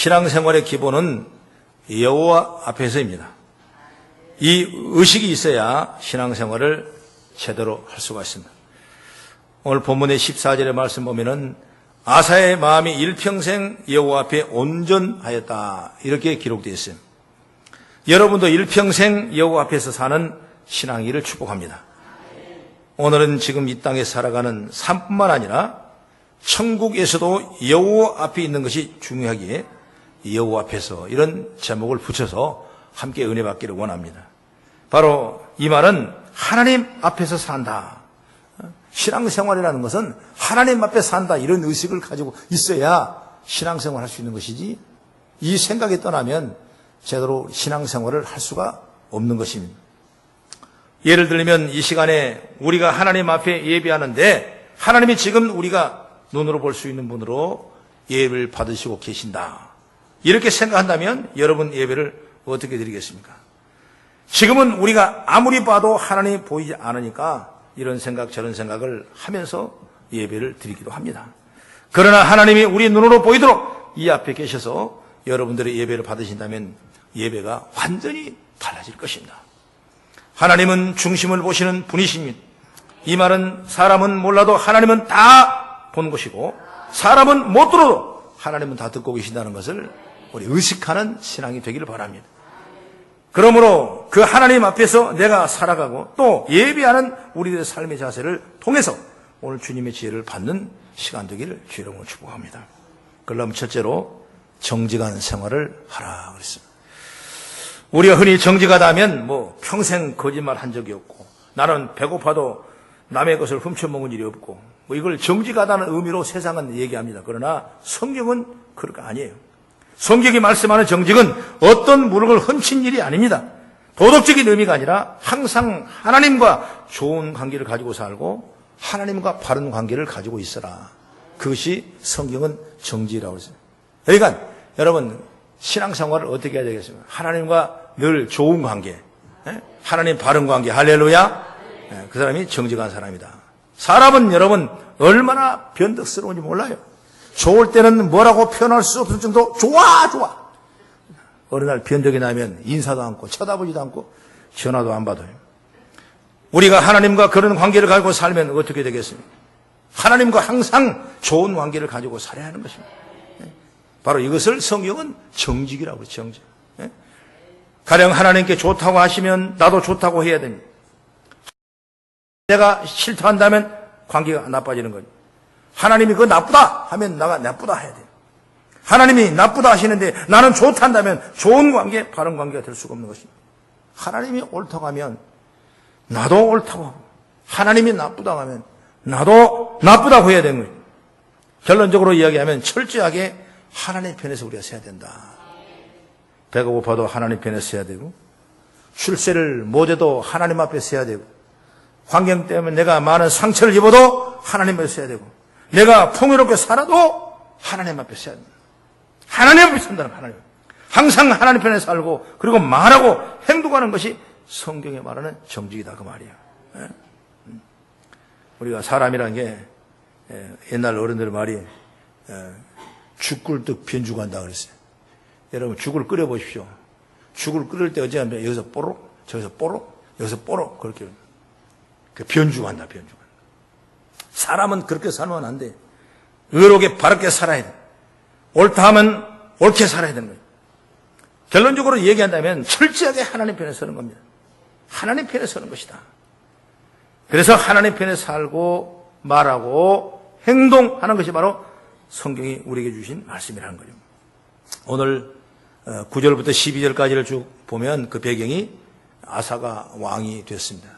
신앙생활의 기본은 여호와 앞에서입니다. 이 의식이 있어야 신앙생활을 제대로 할 수가 있습니다. 오늘 본문의 14절의 말씀 보면은 아사의 마음이 일평생 여호와 앞에 온전하였다 이렇게 기록되어 있어요. 여러분도 일평생 여호와 앞에서 사는 신앙이를 축복합니다. 오늘은 지금 이 땅에 살아가는 삶뿐만 아니라 천국에서도 여호와 앞에 있는 것이 중요하기에 여호와 앞에서 이런 제목을 붙여서 함께 은혜 받기를 원합니다. 바로 이 말은 하나님 앞에서 산다. 신앙생활이라는 것은 하나님 앞에 산다 이런 의식을 가지고 있어야 신앙생활을 할 수 있는 것이지 이 생각이 떠나면 제대로 신앙생활을 할 수가 없는 것입니다. 예를 들면 이 시간에 우리가 하나님 앞에 예배하는데 하나님이 지금 우리가 눈으로 볼 수 있는 분으로 예배를 받으시고 계신다. 이렇게 생각한다면 여러분 예배를 어떻게 드리겠습니까? 지금은 우리가 아무리 봐도 하나님이 보이지 않으니까 이런 생각 저런 생각을 하면서 예배를 드리기도 합니다. 그러나 하나님이 우리 눈으로 보이도록 이 앞에 계셔서 여러분들의 예배를 받으신다면 예배가 완전히 달라질 것입니다. 하나님은 중심을 보시는 분이십니다. 이 말은 사람은 몰라도 하나님은 다 본 것이고 사람은 못 들어도 하나님은 다 듣고 계신다는 것을 우리 의식하는 신앙이 되기를 바랍니다. 그러므로 그 하나님 앞에서 내가 살아가고 또 예배하는 우리들의 삶의 자세를 통해서 오늘 주님의 지혜를 받는 시간 되기를 주의 이름으로 축복합니다. 그러면 첫째로 정직한 생활을 하라 그랬습니다. 우리가 흔히 정직하다 하면 평생 거짓말 한 적이 없고 나는 배고파도 남의 것을 훔쳐먹은 일이 없고 이걸 정직하다는 의미로 세상은 얘기합니다. 그러나 성경은 그런 거 아니에요. 성경이 말씀하는 정직은 어떤 물건을 훔친 일이 아닙니다. 도덕적인 의미가 아니라 항상 하나님과 좋은 관계를 가지고 살고 하나님과 바른 관계를 가지고 있어라. 그것이 성경은 정직이라고 했습니다. 그러니까 여러분 신앙생활을 어떻게 해야 되겠습니까? 하나님과 늘 좋은 관계, 하나님 바른 관계, 할렐루야. 그 사람이 정직한 사람이다. 사람은 여러분 얼마나 변덕스러운지 몰라요. 좋을 때는 뭐라고 표현할 수 없을 정도로 좋아. 어느 날 변덕이 나면 인사도 않고 쳐다보지도 않고 전화도 안 받아요. 우리가 하나님과 그런 관계를 가지고 살면 어떻게 되겠습니까? 하나님과 항상 좋은 관계를 가지고 살아야 하는 것입니다. 바로 이것을 성경은 정직이라고 그래요. 정직. 가령 하나님께 좋다고 하시면 나도 좋다고 해야 됩니다. 내가 싫다한다면 관계가 나빠지는 거죠. 하나님이 그거 나쁘다 하면 나가 나쁘다 해야 돼요. 하나님이 나쁘다 하시는데 나는 좋다 한다면 좋은 관계, 바른 관계가 될 수가 없는 것입니다. 하나님이 옳다고 하면 나도 옳다고 하고 하나님이 나쁘다고 하면 나도 나쁘다고 해야 되는 거예요. 결론적으로 이야기하면 철저하게 하나님 편에서 우리가 서야 된다. 배가 고파도 하나님 편에서 서야 되고 출세를 못해도 하나님 앞에 서야 되고 환경 때문에 내가 많은 상처를 입어도 하나님 앞에 서야 되고 내가 풍요롭게 살아도 하나님 앞에 서야 된다. 하나님 앞에 선다는 하나님. 항상 하나님 편에 살고 그리고 말하고 행동하는 것이 성경에 말하는 정직이다 그 말이에요. 우리가 사람이라는 게 옛날 어른들 말이 죽 끓듯 변죽한다 그랬어요. 여러분 죽을 끓여 보십시오. 죽을 끓일 때 어찌하면 여기서 뽀록 저기서 뽀록 여기서 뽀록 그렇게 변죽한다. 사람은 그렇게 살면 안 돼. 의롭게 바르게 살아야 돼. 옳다 하면 옳게 살아야 되는 거예요. 결론적으로 얘기한다면 철저하게 하나님 편에 서는 겁니다. 하나님 편에 서는 것이다. 그래서 하나님 편에 살고 말하고 행동하는 것이 바로 성경이 우리에게 주신 말씀이라는 거죠. 오늘 9절부터 12절까지를 쭉 보면 그 배경이 아사가 왕이 됐습니다.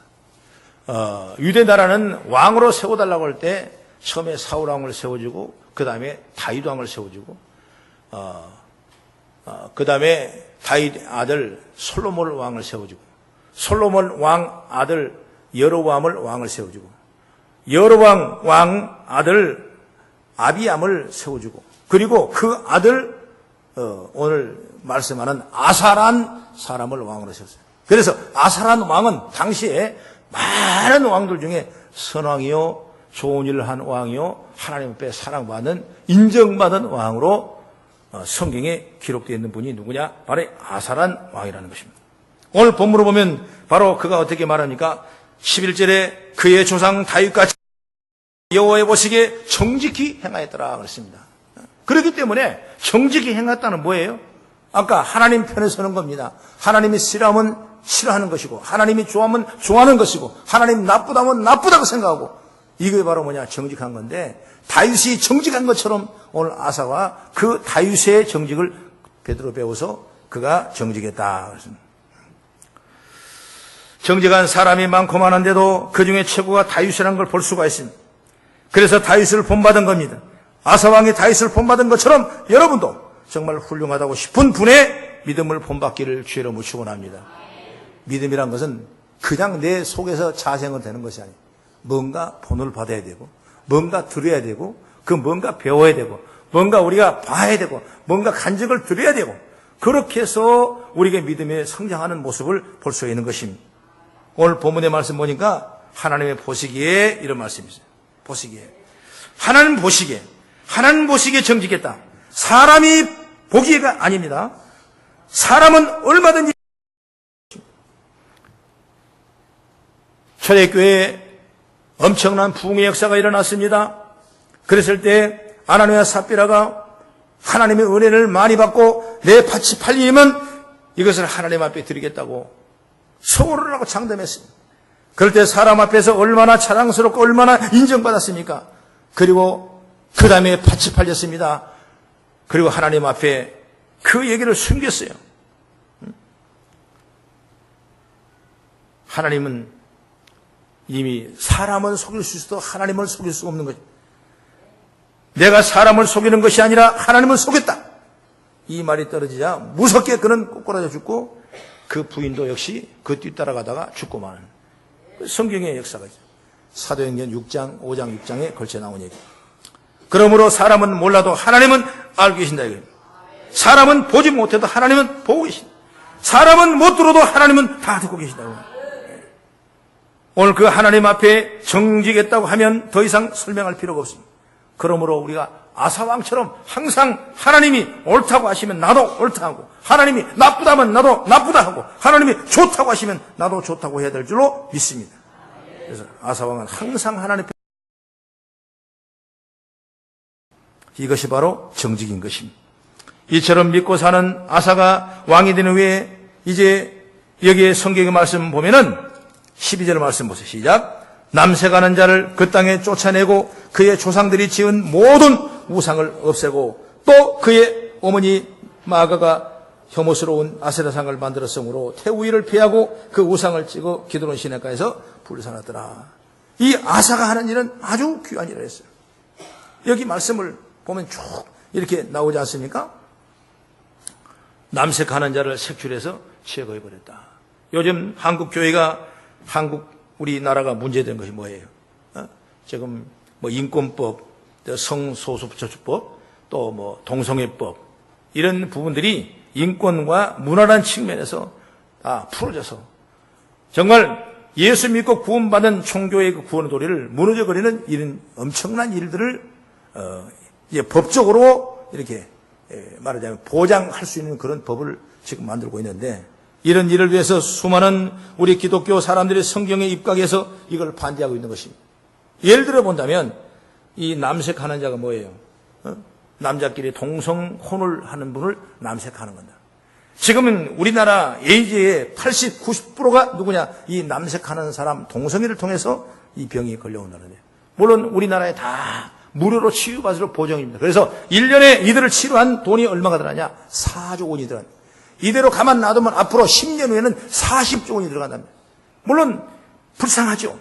유대 나라는 왕으로 세워달라고 할 때 처음에 사울 왕을 세워주고 그 다음에 다윗 왕을 세워주고 그 다음에 다윗 아들 솔로몬 왕을 세워주고 솔로몬 왕 아들 여로보암을 왕을 세워주고 여로보암 왕 아들 아비암을 세워주고 그리고 그 아들 오늘 말씀하는 아사란 사람을 왕으로 세웠어요. 그래서 아사란 왕은 당시에 많은 왕들 중에 선왕이요 좋은 일을 한 왕이요 하나님 앞에 사랑받는 인정받은 왕으로 성경에 기록되어 있는 분이 누구냐? 바로 아사란 왕이라는 것입니다. 오늘 본문으로 보면 바로 그가 어떻게 말합니까? 11절에 그의 조상 다윗같이 여호와의 보시기에 정직히 행하였더라 그랬습니다. 그렇기 때문에 정직히 행했다는 뭐예요? 아까 하나님 편에 서는 겁니다. 하나님이 싫어하면 싫어하는 것이고 하나님이 좋아하면 좋아하는 것이고 하나님 나쁘다면 나쁘다고 생각하고 이게 바로 뭐냐? 정직한 건데 다윗이 정직한 것처럼 오늘 아사가 그 다윗의 정직을 베드로 배워서 그가 정직했다 그랬습니다. 정직한 사람이 많고 많은데도 그중에 최고가 다윗이라는 걸 볼 수가 있습니다. 그래서 다윗을 본받은 겁니다. 아사왕이 다윗을 본받은 것처럼 여러분도 정말 훌륭하다고 싶은 분의 믿음을 본받기를 주의로 축원합니다. 믿음이란 것은 그냥 내 속에서 자생을 되는 것이 아니에요. 뭔가 본을 받아야 되고 뭔가 들어야 되고 그 뭔가 배워야 되고 뭔가 우리가 봐야 되고 뭔가 간증을 드려야 되고 그렇게 해서 우리가 믿음에 성장하는 모습을 볼 수 있는 것입니다. 오늘 본문의 말씀 보니까 하나님의 보시기에 이런 말씀이 있어요. 보시기에 하나님 보시기에 정직했다. 사람이 보기에가 아닙니다. 사람은 얼마든지 초대교회에 엄청난 부흥의 역사가 일어났습니다. 그랬을 때 아나니와 삽비라가 하나님의 은혜를 많이 받고 내 밭이 팔리면 이것을 하나님 앞에 드리겠다고 서울을 하고 장담했습니다. 그럴 때 사람 앞에서 얼마나 자랑스럽고 얼마나 인정받았습니까? 그리고 그 다음에 밭이 팔렸습니다. 그리고 하나님 앞에 그 얘기를 숨겼어요. 하나님은 이미 사람은 속일 수 있어도 하나님을 속일 수 없는 거죠. 내가 사람을 속이는 것이 아니라 하나님을 속였다. 이 말이 떨어지자 무섭게 그는 꼬꾸라져 죽고 그 부인도 역시 그 뒤따라가다가 죽고 마는 성경의 역사가 있죠. 사도행전 6장, 5장, 6장에 걸쳐 나온 얘기. 그러므로 사람은 몰라도 하나님은 알고 계신다 이거예요. 사람은 보지 못해도 하나님은 보고 계신다. 사람은 못 들어도 하나님은 다 듣고 계신다고. 오늘 그 하나님 앞에 정직했다고 하면 더 이상 설명할 필요가 없습니다. 그러므로 우리가 아사왕처럼 항상 하나님이 옳다고 하시면 나도 옳다 하고 하나님이 나쁘다면 나도 나쁘다 하고 하나님이 좋다고 하시면 나도 좋다고 해야 될 줄로 믿습니다. 그래서 아사왕은 항상 하나님 이것이 바로 정직인 것입니다. 이처럼 믿고 사는 아사가 왕이 되는 후에 이제 여기에 성경의 말씀 보면은 12절 말씀 보세요. 시작. 남색하는 자를 그 땅에 쫓아내고 그의 조상들이 지은 모든 우상을 없애고 또 그의 어머니 마아가가 혐오스러운 아세라상을 만들었으므로 태우이를 피하고 그 우상을 찍어 기드론 시내가에서 불살랐더라. 이 아사가 하는 일은 아주 귀한 일을 했어요. 여기 말씀을 보면 쭉 이렇게 나오지 않습니까? 남색하는 자를 색출해서 제거해버렸다. 요즘 한국 교회가 우리나라가 문제된 것이 뭐예요? 지금 뭐 인권법, 성소수자주법, 또 뭐 동성애법 이런 부분들이 인권과 문화라는 측면에서 다 풀어져서 정말 예수 믿고 구원받은 총교의 그 구원의 도리를 무너져버리는 이런 엄청난 일들을 이제 법적으로 이렇게 말하자면 보장할 수 있는 그런 법을 지금 만들고 있는데 이런 일을 위해서 수많은 우리 기독교 사람들이 성경에 입각해서 이걸 반대하고 있는 것입니다. 예를 들어 본다면 이 남색하는 자가 뭐예요? 남자끼리 동성혼을 하는 분을 남색하는 건다. 지금은 우리나라 에이즈의 80, 90%가 누구냐? 이 남색하는 사람 동성애를 통해서 이 병이 걸려온다는데 물론 우리나라에 다 무료로 치유받을 보정입니다. 그래서 1년에 이들을 치료한 돈이 얼마가 들어가냐? 4조 원이 들어간다. 이대로 가만 놔두면 앞으로 10년 후에는 40조 원이 들어간답니다. 물론 불쌍하죠.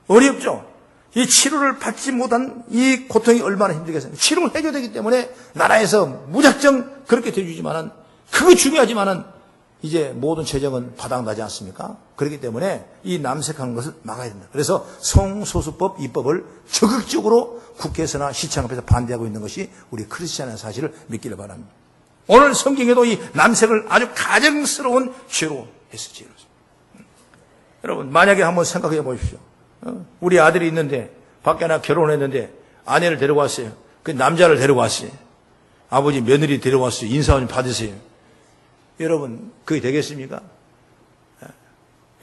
어렵죠. 이 치료를 받지 못한 이 고통이 얼마나 힘들겠어요. 치료를 해줘야 되기 때문에 나라에서 무작정 그렇게 돼주지만은 그거 중요하지만은 이제 모든 재정은 바닥나지 않습니까? 그렇기 때문에 이 남색하는 것을 막아야 된다. 그래서 성소수법 입법을 적극적으로 국회에서나 시청 앞에서 반대하고 있는 것이 우리 크리스찬의 사실을 믿기를 바랍니다. 오늘 성경에도 이 남색을 아주 가증스러운 죄로 했었지요. 여러분 만약에 한번 생각해 보십시오. 우리 아들이 있는데 밖에 하나 결혼했는데 아내를 데리고 왔어요. 그 남자를 데리고 왔어요. 아버지 며느리 데려왔어요. 인사 좀 받으세요. 여러분, 그게 되겠습니까?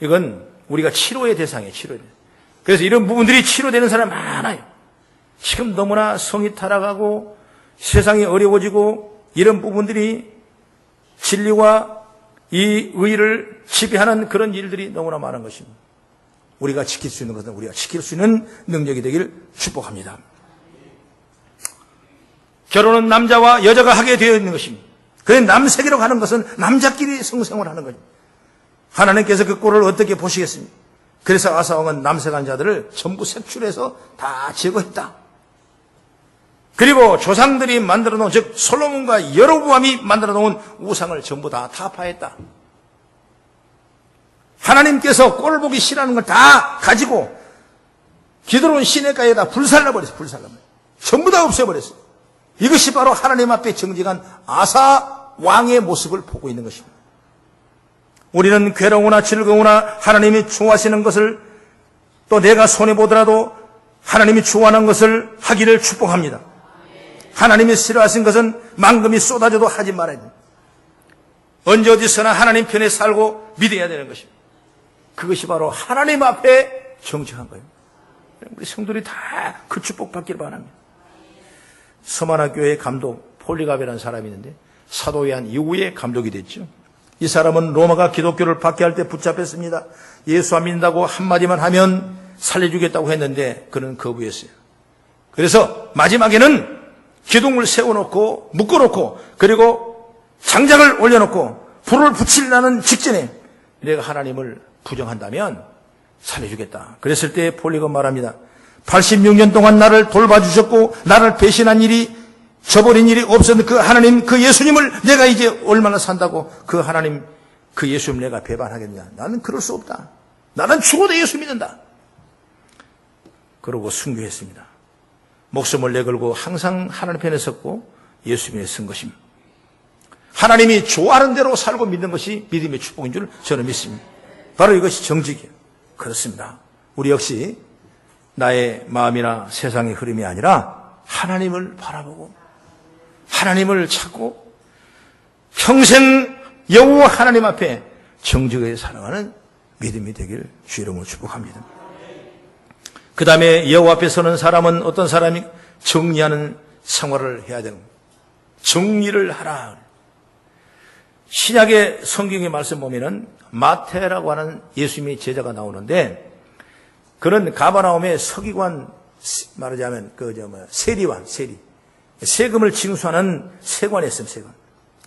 이건 우리가 치료의 대상이에요. 치료의 대상. 그래서 이런 부분들이 치료되는 사람 많아요. 지금 너무나 성이 타락하고 세상이 어려워지고 이런 부분들이 진리와 이 의를 지배하는 그런 일들이 너무나 많은 것입니다. 우리가 지킬 수 있는 것은 우리가 지킬 수 있는 능력이 되길 축복합니다. 결혼은 남자와 여자가 하게 되어 있는 것입니다. 그래서 남세계로 가는 것은 남자끼리 성생활을 하는 거죠. 하나님께서 그 꼴을 어떻게 보시겠습니까? 그래서 아사왕은 남색한 자들을 전부 색출해서 다 제거했다. 그리고 조상들이 만들어 놓은, 즉 솔로몬과 여로보암이 만들어 놓은 우상을 전부 다 타파했다. 하나님께서 꼴 보기 싫어하는 걸 다 가지고 기드론 시내가에다 불살라버렸어요. 불살라버렸어요. 전부 다 없애버렸어요. 이것이 바로 하나님 앞에 정직한 아사 왕의 모습을 보고 있는 것입니다. 우리는 괴로우나 즐거우나 하나님이 좋아하시는 것을, 또 내가 손해보더라도 하나님이 좋아하는 것을 하기를 축복합니다. 하나님이 싫어하신 것은 만금이 쏟아져도 하지 말아야 됩니다. 언제 어디서나 하나님 편에 살고 믿어야 되는 것입니다. 그것이 바로 하나님 앞에 정직한 거예요. 우리 성도들이 다 그 축복 받기를 바랍니다. 서만화 교회의 감독 폴리갑이라는 사람이 있는데 사도 요한 이후에 감독이 됐죠. 이 사람은 로마가 기독교를 박해할 때 붙잡혔습니다. 예수 안 믿는다고 한마디만 하면 살려주겠다고 했는데 그는 거부했어요. 그래서 마지막에는 기둥을 세워놓고 묶어놓고 그리고 장작을 올려놓고 불을 붙이려는 직전에 내가 하나님을 부정한다면 살려주겠다. 그랬을 때 폴리가 말합니다. 86년 동안 나를 돌봐주셨고 나를 배신한 일이, 저버린 일이 없었는데 그 하나님, 그 예수님을 내가 이제 얼마나 산다고 그 하나님, 그 예수님 내가 배반하겠냐. 나는 그럴 수 없다. 나는 죽어도 예수 믿는다. 그러고 순교했습니다. 목숨을 내걸고 항상 하나님 편에 섰고 예수 편에 선 것입니다. 하나님이 좋아하는 대로 살고 믿는 것이 믿음의 축복인 줄 저는 믿습니다. 바로 이것이 정직이에요. 그렇습니다. 우리 역시 나의 마음이나 세상의 흐름이 아니라 하나님을 바라보고 하나님을 찾고 평생 여호와 하나님 앞에 정직하게 살아가는 믿음이 되기를 주 이름으로 축복합니다. 그 다음에 여호와 앞에 서는 사람은 어떤 사람이 정리하는 생활을 해야 되는 거예요. 정리를 하라. 신약의 성경의 말씀 보면은 마태라고 하는 예수님의 제자가 나오는데 그는 가버나움의 서기관, 말하자면 세리관, 세금을 징수하는 세관이었어요. 세관.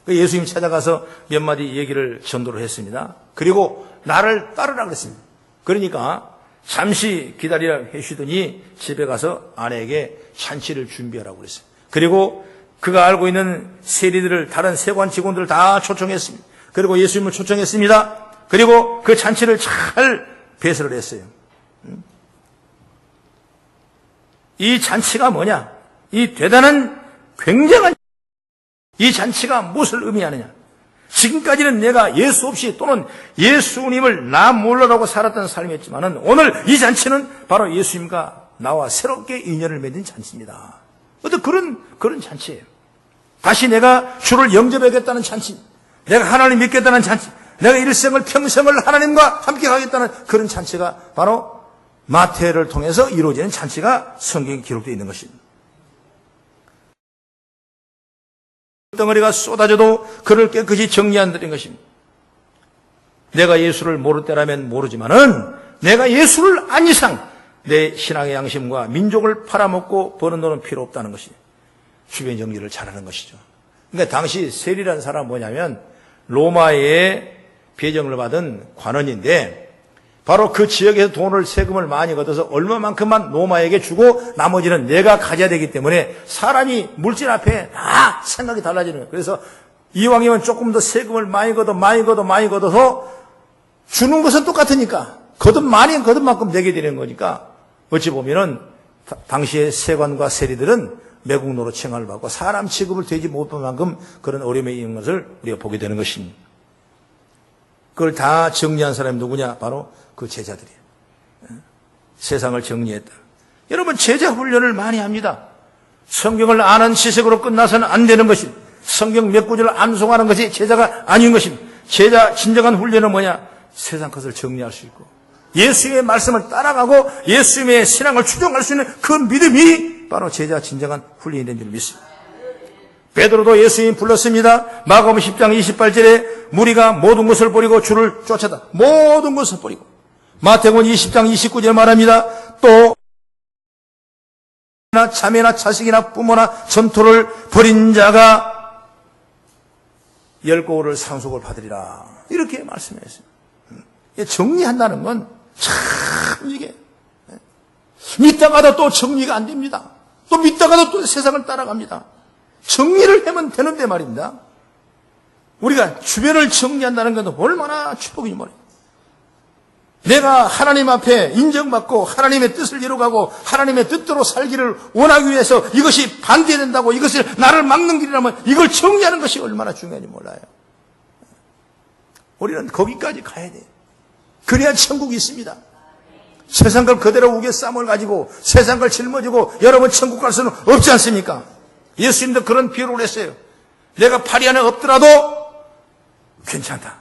예수님 찾아가서 몇 마디 얘기를 전도를 했습니다. 그리고 나를 따르라 그랬습니다. 그러니까 잠시 기다리라 해주더니 집에 가서 아내에게 잔치를 준비하라고 그랬어요. 그리고 그가 알고 있는 세리들을, 다른 세관 직원들을 다 초청했습니다. 그리고 예수님을 초청했습니다. 그리고 그 잔치를 잘 배설을 했어요. 이 잔치가 뭐냐? 이 대단한 굉장한 이 잔치가 무엇을 의미하느냐? 지금까지는 내가 예수 없이 또는 예수님을 나 몰라라고 살았던 삶이었지만은 오늘 이 잔치는 바로 예수님과 나와 새롭게 인연을 맺은 잔치입니다. 어떤 그런 잔치예요. 다시 내가 주를 영접하겠다는 잔치, 내가 하나님 믿겠다는 잔치, 내가 일생을 평생을 하나님과 함께 가겠다는 그런 잔치가 바로 마태를 통해서 이루어지는 잔치가 성경에 기록되어 있는 것입니다. 덩어리가 쏟아져도 그를 깨끗이 정리한다는 것입니다. 내가 예수를 모를 때라면 모르지만은 내가 예수를 안 이상 내 신앙의 양심과 민족을 팔아먹고 버는 돈은 필요 없다는 것이 주변 정리를 잘하는 것이죠. 그러니까 당시 세리라는 사람은 뭐냐면 로마의 배정을 받은 관원인데 바로 그 지역에서 돈을 세금을 많이 걷어서 얼마만큼만 로마에게 주고 나머지는 내가 가져야 되기 때문에 사람이 물질 앞에 다 생각이 달라지는 거예요. 그래서 이왕이면 조금 더 세금을 많이 걷어서 주는 것은 똑같으니까 거듭 많이 거듭 만큼 내게 되는 거니까 어찌 보면은 당시의 세관과 세리들은 매국노로 칭함을 받고 사람 취급을 되지 못한 만큼 그런 어려움이 있는 것을 우리가 보게 되는 것입니다. 그걸 다 정리한 사람이 누구냐? 바로 그 제자들이에요. 세상을 정리했다. 여러분 제자 훈련을 많이 합니다. 성경을 아는 지식으로 끝나서는 안 되는 것입니다. 성경 몇 구절을 암송하는 것이 제자가 아닌 것입니다. 제자 진정한 훈련은 뭐냐? 세상 것을 정리할 수 있고 예수님의 말씀을 따라가고 예수님의 신앙을 추종할 수 있는 그 믿음이 바로 제자 진정한 훈련이 된 줄 믿습니다. 베드로도 예수님이 불렀습니다. 마가복음 10장 28절에 무리가 모든 것을 버리고 주를 쫓았다. 모든 것을 버리고. 마태복음 20장 29절에 말합니다. 또 자매나 자식이나 부모나 전토를 벌인 자가 10고을을 상속을 받으리라. 이렇게 말씀했어요. 정리한다는 건 참 이게 믿다가도 또 정리가 안 됩니다. 또 믿다가도 또 세상을 따라갑니다. 정리를 하면 되는데 말입니다. 우리가 주변을 정리한다는 건 얼마나 축복인지 말이에요. 내가 하나님 앞에 인정받고 하나님의 뜻을 이루어가고 하나님의 뜻대로 살기를 원하기 위해서 이것이 반대된다고 이것을 나를 막는 길이라면 이걸 정리하는 것이 얼마나 중요한지 몰라요. 우리는 거기까지 가야 돼요. 그래야 천국이 있습니다. 세상 걸 그대로 우겨 쌈을 가지고 세상 걸 짊어지고 여러분 천국 갈 수는 없지 않습니까? 예수님도 그런 비유를 했어요. 내가 팔이 안에 없더라도 괜찮다.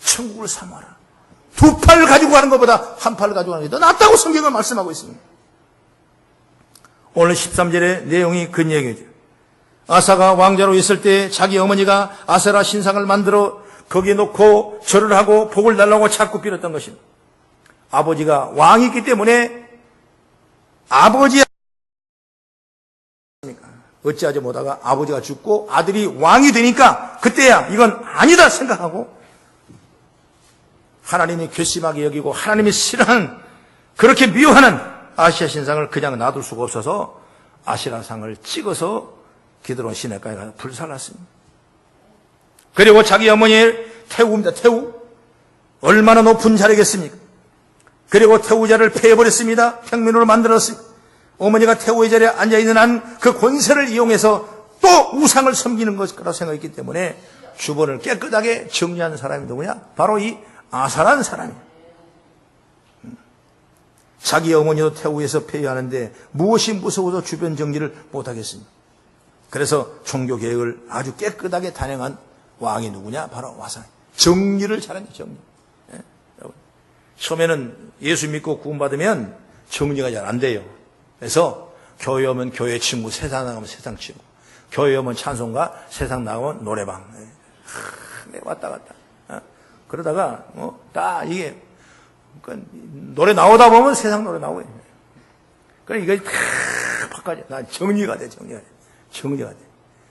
천국을 사모하라. 2팔 가지고 가는 것보다 1팔을 가지고 가는 게 더 낫다고 성경은 말씀하고 있습니다. 오늘 13절의 내용이 그 얘기죠. 아사가 왕자로 있을 때 자기 어머니가 아세라 신상을 만들어 거기에 놓고 절을 하고 복을 달라고 자꾸 빌었던 것입니다. 아버지가 왕이기 때문에 아버지 어찌하지 못하다가 아버지가 죽고 아들이 왕이 되니까 그때야 이건 아니다 생각하고 하나님이 괘씸하게 여기고 하나님이 싫어하는 그렇게 미워하는 아시아 신상을 그냥 놔둘 수가 없어서 아시라상을 찍어서 기드론 시내가에 가서 불살랐습니다. 그리고 자기 어머니의 태우입니다. 태우. 얼마나 높은 자리겠습니까? 그리고 태우자를 패해버렸습니다. 평민으로 만들었습니다. 어머니가 태우의 자리에 앉아있는 한 그 권세를 이용해서 또 우상을 섬기는 것이라고 생각했기 때문에 주변을 깨끗하게 정리하는 사람이 누구냐? 바로 이 아사라는 사람이에요. 자기 어머니도 태우에서 폐위하는데 무엇이 무서워서 주변 정리를 못하겠습니까? 그래서 종교개혁을 아주 깨끗하게 단행한 왕이 누구냐? 바로 와상. 정리를 잘하는 정리. 예? 여러분. 처음에는 예수 믿고 구원받으면 정리가 잘 안 돼요. 그래서 교회 오면 교회 친구, 세상 나가면 세상 친구. 교회 오면 찬송가, 세상 나가면 노래방. 네, 왔다 갔다. 그러다가 다 이게 노래 나오다 보면 세상 노래 나오고. 그래 이거 바꿔줘. 난 정리가 돼, 정리가 돼. 정리가 돼.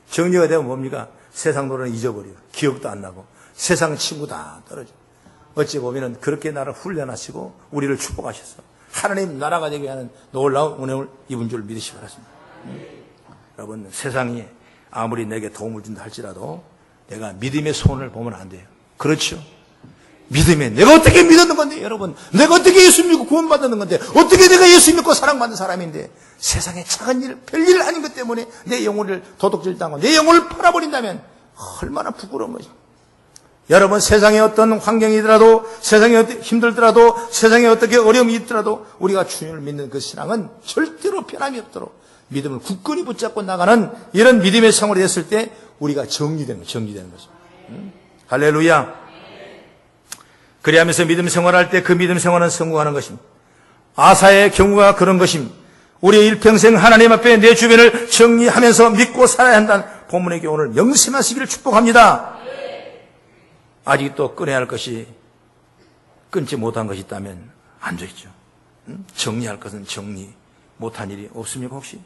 정리가 되면 뭡니까? 세상 노래는 잊어버려요. 기억도 안 나고 세상 친구 다 떨어져. 어찌 보면은 그렇게 나를 훈련하시고 우리를 축복하셨어. 하나님 나라가 되게 하는 놀라운 은혜를 입은 줄 믿으시기 바랍니다. 여러분 세상이 아무리 내게 도움을 준다 할지라도 내가 믿음의 손을 보면 안 돼요. 그렇죠? 믿음에 내가 어떻게 믿었는 건데 여러분 내가 어떻게 예수 믿고 구원받았는 건데 어떻게 내가 예수 믿고 사랑받는 사람인데 세상에 작은 일 별일을 하는 것 때문에 내 영혼을 도둑질 당하고 내 영혼을 팔아버린다면 얼마나 부끄러운 거죠. 여러분 세상에 어떤 환경이더라도 세상에 힘들더라도 세상에 어떻게 어려움이 있더라도 우리가 주님을 믿는 그 신앙은 절대로 변함이 없도록 믿음을 굳건히 붙잡고 나가는 이런 믿음의 생활이 됐을 때 우리가 정리되는 거죠. 할렐루야. 그리하면서 믿음 생활할 때 그 믿음 생활은 성공하는 것입니다. 아사의 경우가 그런 것입니다. 우리의 일평생 하나님 앞에 내 주변을 정리하면서 믿고 살아야 한다는 본문의 교훈을 명심하시기를 축복합니다. 아직도 끊어야 할 것이 끊지 못한 것이 있다면 안 되죠. 정리할 것은 정리 못한 일이 없습니까 혹시?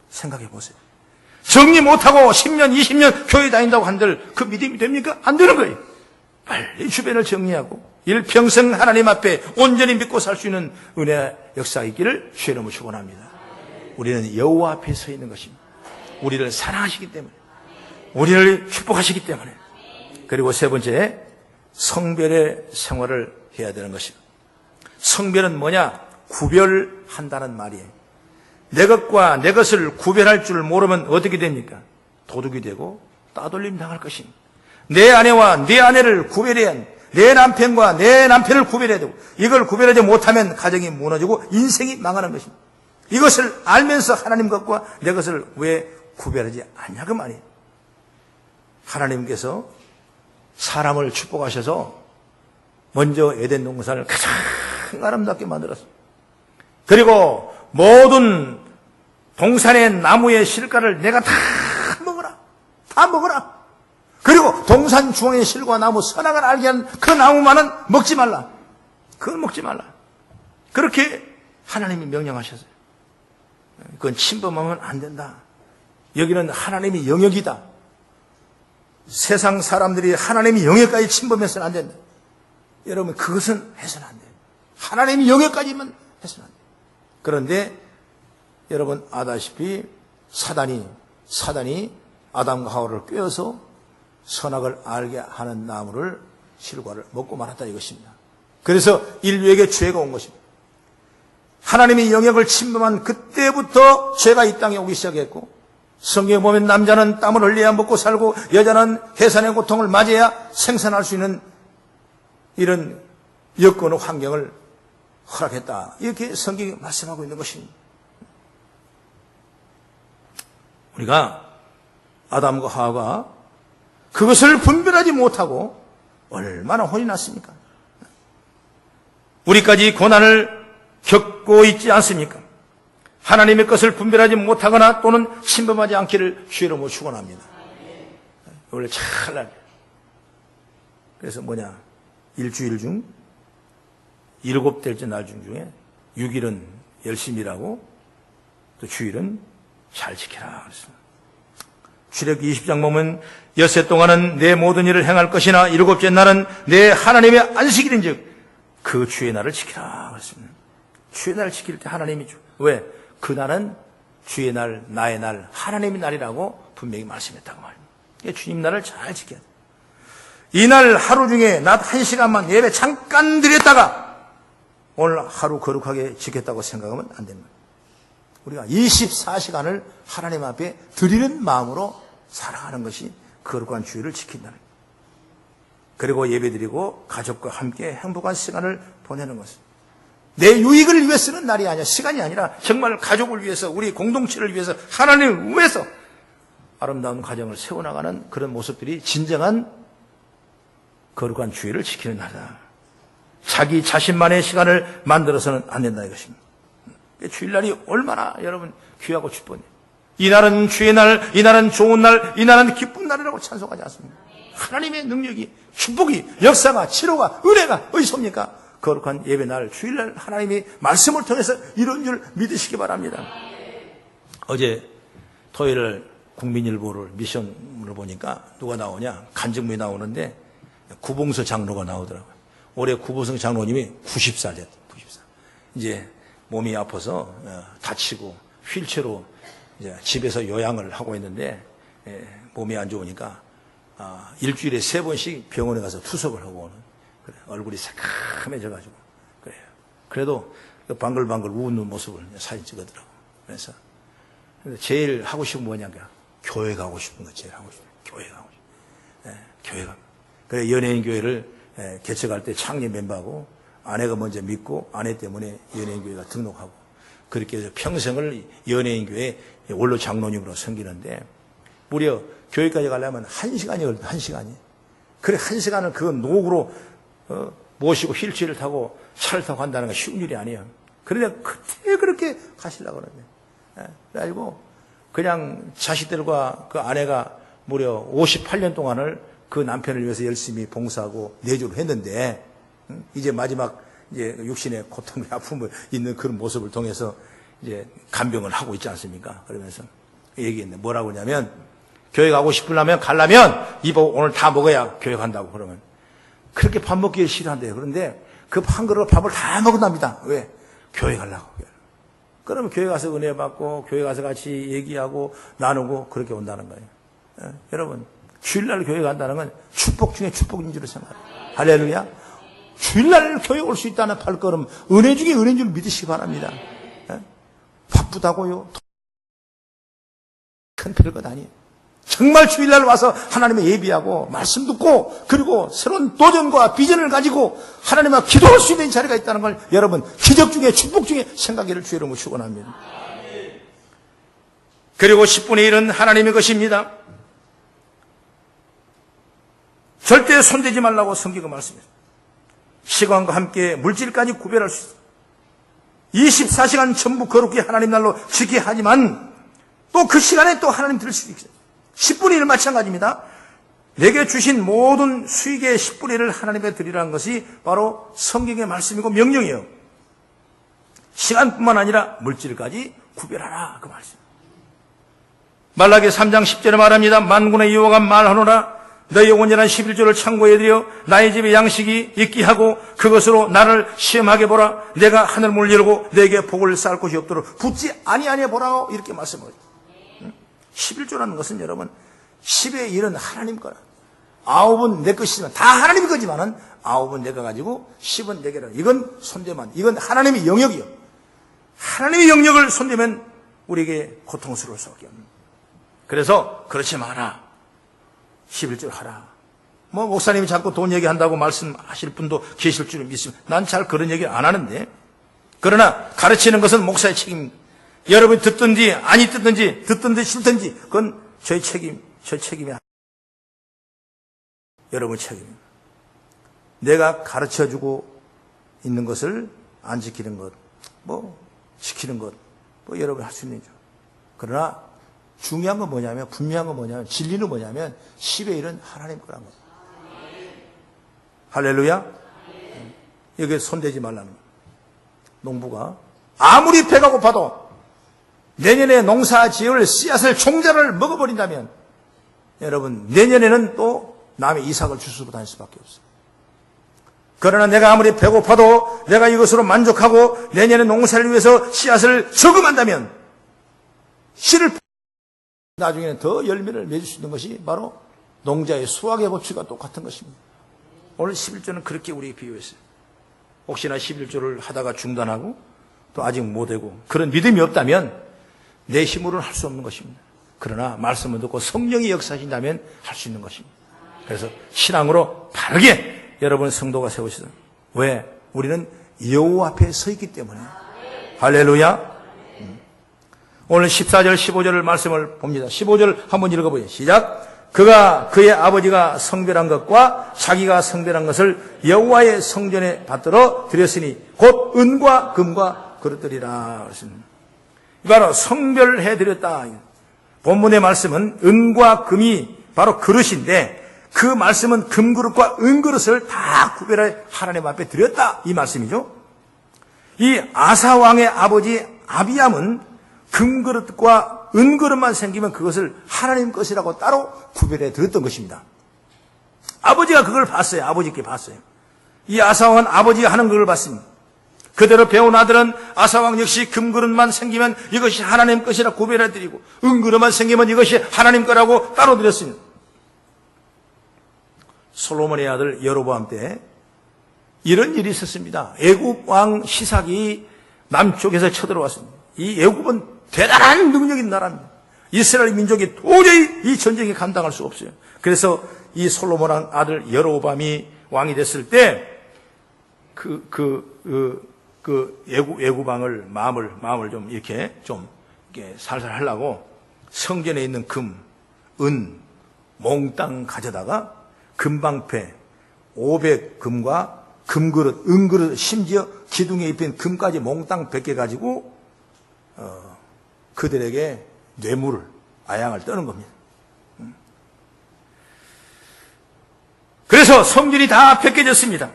생각해 보세요. 정리 못하고 10년 20년 교회 다닌다고 한들 그 믿음이 됩니까? 안 되는 거예요. 빨리 주변을 정리하고 일평생 하나님 앞에 온전히 믿고 살 수 있는 은혜의 역사가 있기를 주의 이름으로 축원합니다. 우리는 여호와 앞에 서 있는 것입니다. 우리를 사랑하시기 때문에 우리를 축복하시기 때문에 그리고 세 번째 성별의 생활을 해야 되는 것입니다. 성별은 뭐냐? 구별한다는 말이에요. 내 것과 내 것을 구별할 줄 모르면 어떻게 됩니까? 도둑이 되고 따돌림 당할 것입니다. 내 아내와 내 아내를 구별해야 합니다. 내 남편과 내 남편을 구별해야 되고 이걸 구별하지 못하면 가정이 무너지고 인생이 망하는 것입니다. 이것을 알면서 하나님 것과 내 것을 왜 구별하지 않냐 그 말이에요. 하나님께서 사람을 축복하셔서 먼저 에덴 동산을 가장 아름답게 만들었어요. 그리고 모든 동산의 나무의 실과를 내가 다 먹어라. 다 먹어라. 그리고 동산 중앙의 실과 나무 선악을 알게 한 그 나무만은 먹지 말라. 그건 먹지 말라. 그렇게 하나님이 명령하셨어요. 그건 침범하면 안 된다. 여기는 하나님의 영역이다. 세상 사람들이 하나님의 영역까지 침범해서는 안 된다. 여러분 그것은 해서는 안 돼요. 하나님의 영역까지만 해서는 안 돼요. 그런데 여러분 아다시피 사단이 아담과 하와를 꿰어서 선악을 알게 하는 나무를 실과를 먹고 말았다 이것입니다. 그래서 인류에게 죄가 온 것입니다. 하나님의 영역을 침범한 그때부터 죄가 이 땅에 오기 시작했고 성경에 보면 남자는 땀을 흘려야 먹고 살고 여자는 해산의 고통을 맞아야 생산할 수 있는 이런 여건의 환경을 허락했다. 이렇게 성경이 말씀하고 있는 것입니다. 우리가 아담과 하와가 그것을 분별하지 못하고 얼마나 혼이 났습니까? 우리까지 고난을 겪고 있지 않습니까? 하나님의 것을 분별하지 못하거나 또는 침범하지 않기를 주의로 못 축원합니다. 원래 찰나게. 그래서 일주일 중 7대째 날 중에 6일은 열심히 일하고 또 주일은 잘 지켜라 그랬습니다. 출애굽기 20장 보면 엿새 동안은 내 모든 일을 행할 것이나 7째 날은 내 하나님의 안식일인즉 그 주의 날을 지키라 그랬습니다. 주의 날을 지킬 때 하나님이 왜? 그날은 주의 날, 나의 날, 하나님의 날이라고 분명히 말씀했다고 말입니다. 주님 날을 잘 지켜야 돼. 이날 하루 중에 낮 1시간만 예배 잠깐 드렸다가 오늘 하루 거룩하게 지켰다고 생각하면 안 됩니다. 우리가 24시간을 하나님 앞에 드리는 마음으로 살아가는 것이 거룩한 주일을 지킨다는 거예요. 그리고 예배드리고 가족과 함께 행복한 시간을 보내는 것입니다. 내 유익을 위해 쓰는 날이 아니라 시간이 아니라 정말 가족을 위해서 우리 공동체를 위해서 하나님을 위해서 아름다운 가정을 세워나가는 그런 모습들이 진정한 거룩한 주일을 지키는 날이다. 자기 자신만의 시간을 만들어서는 안 된다 이것입니다. 주일날이 얼마나 여러분 귀하고 기쁜 이 날은 주의 날, 이 날은 좋은 날, 이 날은 기쁜 날이라고 찬송하지 않습니까? 하나님의 능력이 축복이 역사가 치료가 은혜가 어디서입니까? 거룩한 예배날 주일날 하나님이 말씀을 통해서 이런 줄 믿으시기 바랍니다. 어제 토요일 국민일보를 미션을 보니까 누가 나오냐 간증문이 나오는데 구봉서 장로가 나오더라고요. 올해 구봉서 장로님이 90살 됐다. 90살. 이제 몸이 아파서 다치고 휠체어로 이제 집에서 요양을 하고 있는데 몸이 안 좋으니까 일주일에 3번씩 병원에 가서 투석을 하고 오는 그래, 얼굴이 새카매져가지고 그래요. 그래도 방글방글 웃는 모습을 사진 찍었더라고. 그래서 제일 하고 싶은 뭐냐면 교회 가고 싶은 거 제일 하고 싶어요. 교회 가고 싶어요. 교회 가. 그래 연예인 교회를 개척할 때 창립 멤버하고 아내가 먼저 믿고 아내 때문에 연예인 교회가 등록하고 그렇게 해서 평생을 연예인 교회 원로 장로님으로 섬기는데 무려 교회까지 가려면 1시간이 걸려. 1시간이. 그래 1시간을 그 노구로 모시고 휠체어를 타고 차를 타고 간다는 건 쉬운 일이 아니에요. 그런데 그때 그렇게 가시려고 그러네. 그래가지고 그냥 자식들과 그 아내가 무려 58년 동안을 그 남편을 위해서 열심히 봉사하고 내조를 했는데 이제 마지막 이제 육신의 고통과 아픔을 있는 그런 모습을 통해서 이제 간병을 하고 있지 않습니까? 그러면서 얘기했는데 뭐라고 하냐면 교회 가고 싶으려면 가려면 이거 오늘 다 먹어야 교회 간다고 그러면 그렇게 밥 먹기를 싫어한대요. 그런데 그 한 그릇 밥을 다 먹는답니다. 왜? 교회 가려고. 그러면 교회 가서 은혜 받고 교회 가서 같이 얘기하고 나누고 그렇게 온다는 거예요. 여러분 주일날 교회 간다는 건 축복 중에 축복인 줄 생각해요. 할렐루야. 주일날 교회 올 수 있다는 발걸음 은혜 중에 은혜인 줄 믿으시기 바랍니다. 바쁘다고요. 큰 별것 아니에요. 정말 주일날 와서 하나님의 예비하고 말씀 듣고 그리고 새로운 도전과 비전을 가지고 하나님과 기도할 수 있는 자리가 있다는 걸 여러분 기적 중에 축복 중에 생각하기를 주의 이름으로 축원합니다. 그리고 10분의 1은 하나님의 것입니다. 절대 손대지 말라고 성경은 말씀합니다. 시간과 함께 물질까지 구별할 수 있어요. 24시간 전부 거룩히 하나님 날로 지켜야 하지만 또 그 시간에 또 하나님 들을 수도 있어요. 10분의 1 마찬가지입니다. 내게 주신 모든 수익의 10분의 1을 하나님께 드리라는 것이 바로 성경의 말씀이고 명령이에요. 시간뿐만 아니라 물질까지 구별하라 그 말씀. 말라기 3장 10절에 말합니다. 만군의 여호와가 말하노라 너희 온전한 11조를 창고에 들여 나의 집에 양식이 있게 하고 그것으로 나를 시험하게 보라. 내가 하늘문을 열고 내게 복을 쌓을 곳이 없도록 붙지 아니하냐 보라. 이렇게 말씀을 11조라는 것은 여러분 10의 1은 하나님 거라. 9은 내 것이지만 다 하나님 거지만은 9은 내가 가지고 10은 내게라. 이건 손대면 이건 하나님의 영역이요. 하나님의 영역을 손대면 우리에게 고통스러울 수밖에 없는. 그래서 그렇지 마라. 11조 하라. 뭐 목사님이 자꾸 돈 얘기한다고 말씀하실 분도 계실 줄 믿습니다. 난 잘 그런 얘기 안 하는데 그러나 가르치는 것은 목사의 책임입니다. 여러분이 듣든지 아니 듣든지 싫든지 그건 저의 책임이 여러분 책임입니다. 내가 가르쳐주고 있는 것을 안 지키는 것, 뭐 지키는 것, 뭐 여러분 할 수 있는 거죠. 그러나 중요한 건 뭐냐면 분명한 건 뭐냐면 진리는 뭐냐면 10의 1은 하나님 거란 거예요. 할렐루야. 여기에 손대지 말라는 거예요. 농부가 아무리 배가 고파도 내년에 농사 지을 씨앗을 종자를 먹어버린다면 여러분 내년에는 또 남의 이삭을 주스고 다닐 수밖에 없어요. 그러나 내가 아무리 배고파도 내가 이것으로 만족하고 내년에 농사를 위해서 씨앗을 저금한다면 씨를 나중에는 더 열매를 맺을 수 있는 것이 바로 농자의 수확의 법칙과 똑같은 것입니다. 오늘 11조는 그렇게 우리에게 비유했어요. 혹시나 11조를 하다가 중단하고 또 아직 못하고 그런 믿음이 없다면 내 힘으로는 할 수 없는 것입니다. 그러나 말씀을 듣고 성령이 역사하신다면 할 수 있는 것입니다. 그래서 신앙으로 바르게 여러분 성도가 세우시다. 왜? 우리는 여호와 앞에 서 있기 때문에. 할렐루야. 오늘 14절 15절을 말씀을 봅니다. 15절 한번 읽어보세요. 시작. 그가 그의 아버지가 성별한 것과 자기가 성별한 것을 여호와의 성전에 받들어 드렸으니 곧 은과 금과 그릇들이라. 바로 성별해 드렸다. 본문의 말씀은 은과 금이 바로 그릇인데 그 말씀은 금그릇과 은그릇을 다 구별해 하나님 앞에 드렸다. 이 말씀이죠. 이 아사 왕의 아버지 아비암은 금그릇과 은그릇만 생기면 그것을 하나님 것이라고 따로 구별해 드렸던 것입니다. 아버지가 그걸 봤어요. 아버지께 봤어요. 이 아사왕은 아버지가 하는 그걸 봤습니다. 그대로 배운 아들은 아사왕 역시 금그릇만 생기면 이것이 하나님 것이라 구별해 드리고 은그릇만 생기면 이것이 하나님 거라고 따로 드렸습니다. 솔로몬의 아들 여로보암 때 이런 일이 있었습니다. 애굽 왕 시삭이 남쪽에서 쳐들어왔습니다. 이 애굽은 대단한 능력 있는 나라입니다. 이스라엘 민족이 도저히 이 전쟁에 감당할 수 없어요. 그래서 이 솔로몬 아들 여로보암이 왕이 됐을 때 애굽 왕을 마음을 좀 이렇게 살살 하려고 성전에 있는 금, 은, 몽땅 가져다가 금방패 500금과 금그릇, 은그릇, 심지어 기둥에 입힌 금까지 몽땅 벗겨 가지고 그들에게 뇌물을 아양을 떠는 겁니다. 그래서 성전이 다 벗겨졌습니다.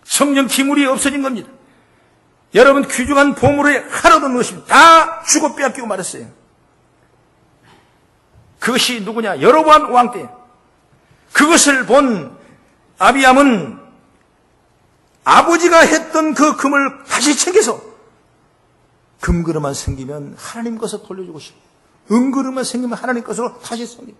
성전 기물이 없어진 겁니다. 여러분 귀중한 보물이 하나도 없는 것입니다. 다 주고 빼앗기고 말았어요. 그것이 누구냐? 여로보암 왕 때. 그것을 본 아비암은 아버지가 했던 그 금을 다시 챙겨서 금그릇만 생기면 하나님 것을 돌려주고 싶고 은그릇만 생기면 하나님 것으로 다시 섬기고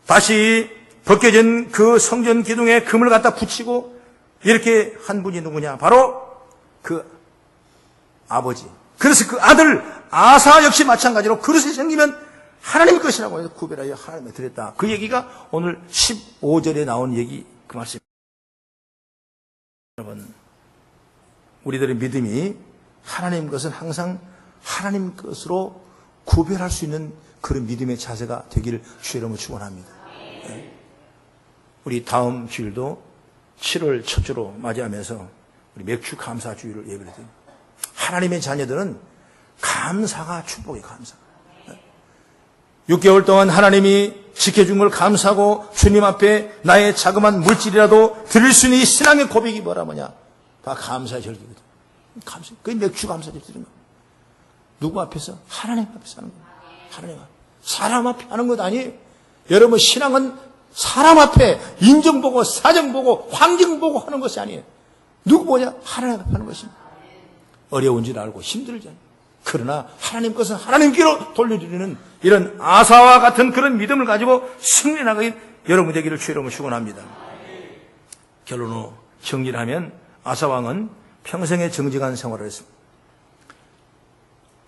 다시 벗겨진 그 성전 기둥에 금을 갖다 붙이고 이렇게 한 분이 누구냐? 바로 그 아버지. 그래서 그 아들 아사 역시 마찬가지로 그릇이 생기면 하나님 것이라고 해서 구별하여 하나님에 드렸다. 그 얘기가 오늘 15절에 나온 얘기 그 말씀입니다. 여러분, 우리들의 믿음이 하나님 것은 항상 하나님 것으로 구별할 수 있는 그런 믿음의 자세가 되기를 주의 이름으로 축원합니다. 우리 다음 주일도 7월 첫 주로 맞이하면서 우리 맥주 감사 주일을 예배를 드립니다. 하나님의 자녀들은 감사가 축복이 감사. 6개월 동안 하나님이 지켜준 걸 감사하고 주님 앞에 나의 자그마한 물질이라도 드릴 수 있는 이 신앙의 고백이 뭐냐? 다 감사의 절기거든. 감사. 그게 맥주 감사 드리는 거야. 누구 앞에서? 하나님 앞에서 하는 거야. 하나님 앞에. 사람 앞에 하는 것 아니에요. 여러분 신앙은 사람 앞에 인정보고 사정보고 환경보고 하는 것이 아니에요. 누구 보냐? 하나님 앞에 하는 것입니다. 어려운 줄 알고 힘들지 않아요. 그러나 하나님 것은 하나님께로 돌려드리는 이런 아사와 같은 그런 믿음을 가지고 승리 나가기 여러분 되기를 주의 이름으로 축원합니다. 결론으로 정리를 하면 아사왕은 평생에 정직한 생활을 했습니다.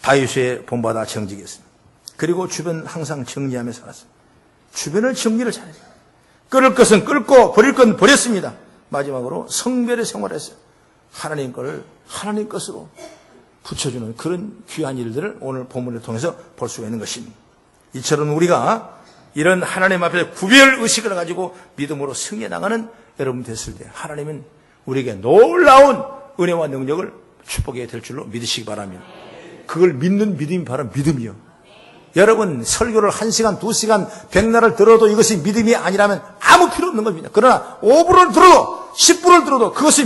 다윗의 본받아 정직했습니다. 그리고 주변 항상 정리하며 살았습니다. 주변을 정리를 잘했어요. 끌을 것은 끌고 버릴 건 버렸습니다. 마지막으로 성별의 생활을 했어요. 하나님 것을 하나님 것으로 붙여주는 그런 귀한 일들을 오늘 본문을 통해서 볼 수가 있는 것입니다. 이처럼 우리가 이런 하나님 앞에 구별 의식을 가지고 믿음으로 승리해 나가는 여러분 됐을 때 하나님은 우리에게 놀라운 은혜와 능력을 축복해 될 줄로 믿으시기 바랍니다. 그걸 믿는 믿음이 바로 믿음이요. 여러분 설교를 1시간, 2시간, 100날을 들어도 이것이 믿음이 아니라면 아무 필요 없는 겁니다. 그러나 5분을 들어도 10분을 들어도 그것을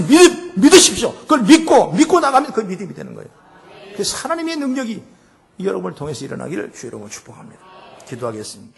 믿으십시오. 그걸 믿고 나가면 그 믿음이 되는 거예요. 그래서 하나님의 능력이 여러분을 통해서 일어나기를 주의 이름으로 축복합니다. 기도하겠습니다.